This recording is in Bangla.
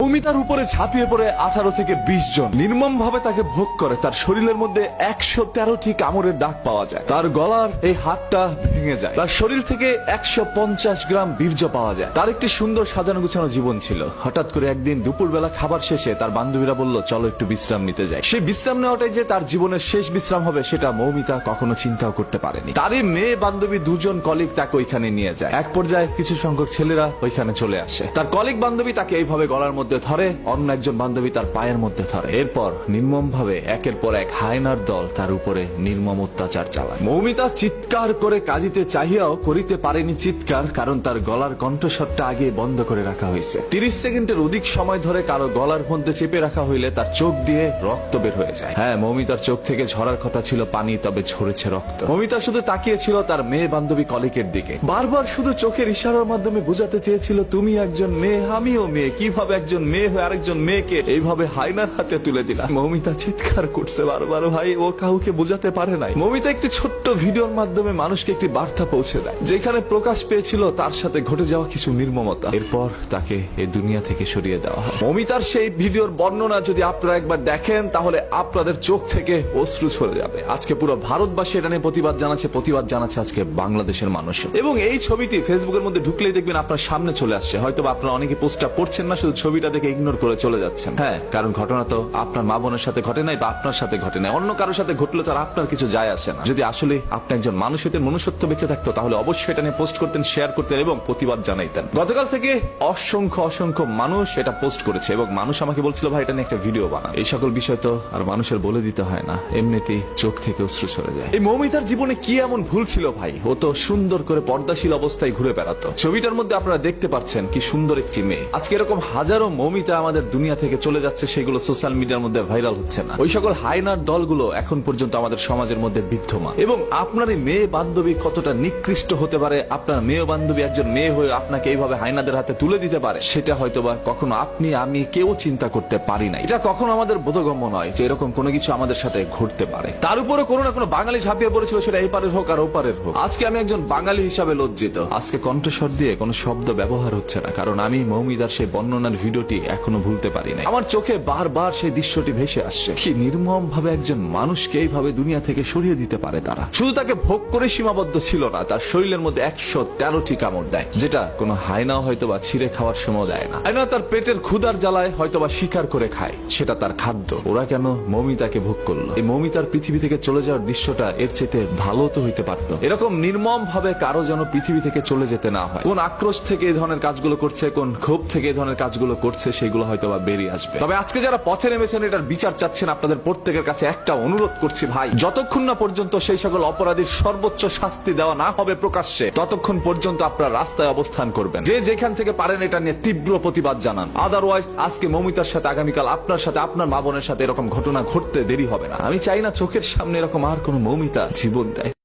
মৌমিতার উপরে ঝাঁপিয়ে পড়ে 18 থেকে 20 জন নির্মম ভাবে তাকে ভোগ করে। তার শরীরের মধ্যে 113টি কামড়ের দাগ পাওয়া যায়। তার গলার এই হাতটা ভেঙে যায়। তার শরীর থেকে 150 গ্রাম বীর্য পাওয়া যায়। তার একটি সুন্দর সাজানো গুছানো জীবন ছিল। হঠাৎ করে একদিন দুপুরবেলা খাবার শেষে তার বান্ধবীরা বলল, চলো একটু বিশ্রাম নিতে যাই। সেই বিশ্রাম নেওয়াটাই যে তার জীবনের শেষ বিশ্রাম হবে সেটা মৌমিতা কখনো চিন্তাও করতে পারেনি। তারই মেয়ে বান্ধবী দুজন কলিগ তাকে ওইখানে নিয়ে যায়। এক পর্যায়ে কিছু সংখ্যক ছেলেরা ওইখানে চলে আসে। তার কলিগ বান্ধবী তাকে এইভাবে গলার মধ্যে ধরে, অন্য একজন বান্ধবী তার পায়ের মধ্যে ধরে। এরপর নির্মম ভাবে একের পর এক হায়নার দল তার উপরে নির্মম অত্যাচার চালায়। মৌমিতা চিৎকার করে কাঁদিতে চাহিয়াও করিতে পারেনি চিৎকার, কারণ তার গলার কণ্ঠস্বরটা আগে বন্ধ করে রাখা হয়েছে। 30 সেকেন্ডের অধিক সময় ধরে কারো গলার মধ্যে চেপে রাখা হইলে তার চোখ দিয়ে রক্ত বের হয়ে যায়। হ্যাঁ, মৌমিতার চোখ থেকে ঝরার কথা ছিল পানি, তবে ঝরেছে রক্ত। মৌমিতা শুধু তাকিয়েছিল তার মেয়ে বান্ধবী কলিকের দিকে। বারবার শুধু চোখের ইশারার মাধ্যমে বোঝাতে চেয়েছিল, তুমি একজন মেয়ে, আমিও মেয়ে। কিভাবে একজন মেয়ে হয়ে আরেকজন মেয়েকে এইভাবে হায়নার হাতে তুলে দিলাম। মৌমিতা চিৎকার করছে বারবার। ভাই, ও কাউকে বোঝাতে পারে নাই। মৌমিতা একটি ছোট্ট ভিডিওর মাধ্যমে মানুষকে একটি বার্তা পৌঁছে দেয়, যেখানে প্রকাশ পেয়েছিল তার সাথে ঘটে যাওয়া কিছু নির্মমতা। এরপর তাকে এই দুনিয়া থেকে সরিয়ে দেওয়া হয়। মৌমিতার সেই ভিডিওর বর্ণনা যদি আপনারা একবার দেখেন, তাহলে আপনাদের চোখ থেকে অশ্রু ঝরে যাবে। আজকে পুরো ভারতবাসী এটা নিয়ে প্রতিবাদ জানাচ্ছে আজকে বাংলাদেশের মানুষ। এবং এই ছবিটি ফেসবুকের মধ্যে ঢুকলেই দেখবেন আপনার সামনে চলে আসছে। হয়তো আপনারা অনেকে পোস্টটা পড়ছেন না, শুধু ছবিটা দেখে ইগনোর করে চলে যাচ্ছেন। হ্যাঁ, কারণ ঘটনা তো আপনার মা বোনের সাথে ঘটে নাই বা আপনার সাথে ঘটে নাই, অন্য কারোর সাথে ঘটলে তো আর আপনার কিছু যায় আসে না। যদি আসলে আপনি একজন মানুষ হইতেন, মনুষ্যত্ব বেঁচে থাকতো, তাহলে অবশ্যই এটা নিয়ে পোস্ট করতেন, শেয়ার করতেন এবং প্রতিবাদ জানাইতেন। গতকাল থেকে অসংখ্য মানুষ এটা পোস্ট করেছে এবং মানুষ আমাকে বলছিল, ভাই এটা নিয়ে একটা ভিডিও বানান। এই সকল বিষয় তো আর মানুষের বলে দিতে হয় না, এমনিতেই চোখ থেকে অশ্রু ঝরে যায়। এই মৌমিতার জীবনে কি এমন ভুল ছিল ভাই? ও তো সুন্দর করে পর্দাশীল অবস্থায় ঘুরে বেড়াতো। ছবিটার মধ্যে আপনারা দেখতে পাচ্ছেন কি সুন্দর একটি মেয়ে। আজকে এরকম হাজারো মৌমিতা আমাদের দুনিয়া থেকে চলে যাচ্ছে, সেগুলো সোশ্যাল মিডিয়ার মধ্যে ভাইরাল হচ্ছে না। ওই সকল হায়নার দলগুলো এখন পর্যন্ত আমাদের সমাজের মধ্যে বিদ্যমান। এবং আপনার এই মেয়ে বান্ধবী কতটা নিকৃষ্ট হতে পারে, আপনার মেয়ে বান্ধবী একজন মেয়ে হয়ে আপনাকে এইভাবে হায়নাদের হাতে তুলে দিতে পারে, সেটা হয়তোবা কখনো আপনি আমি কেউ চিন্তা করতে পারি না। এটা কখনো আমাদের বোধগম্য নয় যে এরকম কোনো কিছু আমাদের সাথে ঘটতে পারে। তার উপরে কোনো না কোনো বাঙালি ঝাঁপিয়ে পড়েছিল, সেটা এই পারের হোক আর ওপারের হোক। আজকে আমি একজন বাঙালি হিসাবে লজ্জিত। আজকে কণ্ঠস্বর দিয়ে কোনো শব্দ ব্যবহার হচ্ছে না, কারণ আমি মৌমিতার সেই বর্ণনার ভিডিওটি এখনো ভুলতে পারি না। আমার চোখে বারবার সেই দৃশ্যটি ভেসে আসছে। কি নির্মম ভাবে একজন মানুষকে এইভাবে দুনিয়া থেকে সরিয়ে দিতে পারে তারা। শুধু তাকে ভোগ করে সীমাবদ্ধ ছিল না, তার শরীরের মধ্যে 113টি কামড় দেয়, যেটা কোনো হায়না হয়তো বা ছিঁড়ে খাওয়ার সময় দেয় না। হায়না তার পেটের ক্ষুধার জ্বালায় হয়তো বা শিকার করে খায়, সেটা তার খাদ্য। ওরা কেন মৌমিতাকে ভোগ করলো? এই মৌমিতার পৃথিবী থেকে চলে যাওয়ার দৃশ্যটা এর চেয়ে ভালো তো হইতে পারতো। এরকম নির্মম ভাবে কারো যেন পৃথিবী থেকে চলে যেতে না হয়। কোন আক্রোশ থেকে এই ধরনের কাজগুলো করছে, কোন ক্ষোভ থেকে এই ধরনের কাজগুলো করছে, সেগুলো হয়তো বা বেরিয়ে আসবে। তবে আজকে যারা পথে নেমেছেন, এটার বিচার চাচ্ছেন, আপনাদের প্রত্যেকের কাছে একটা অনুরোধ করছি ভাই, যতক্ষণ না পর্যন্ত সেই সকল অপরাধীর সর্বোচ্চ শাস্তি দেওয়া না হবে প্রকাশ্যে, ততক্ষণ পর্যন্ত আপনারা রাস্তায় অবস্থান করবেন। যে যেখান থেকে পারেন এটা নিয়ে তীব্র প্রতিবাদ জানান। আদারওয়াইজ আজকে মৌমিতার সাথে, আগামীকাল আপনার সাথে, আপনার মা বোনের সাথে এরকম ঘটনা ঘটতে দেরি হবে না। আমি চাই না চোখের সামনে এরকম আর কোনো মৌমিতা জীবন দেয়।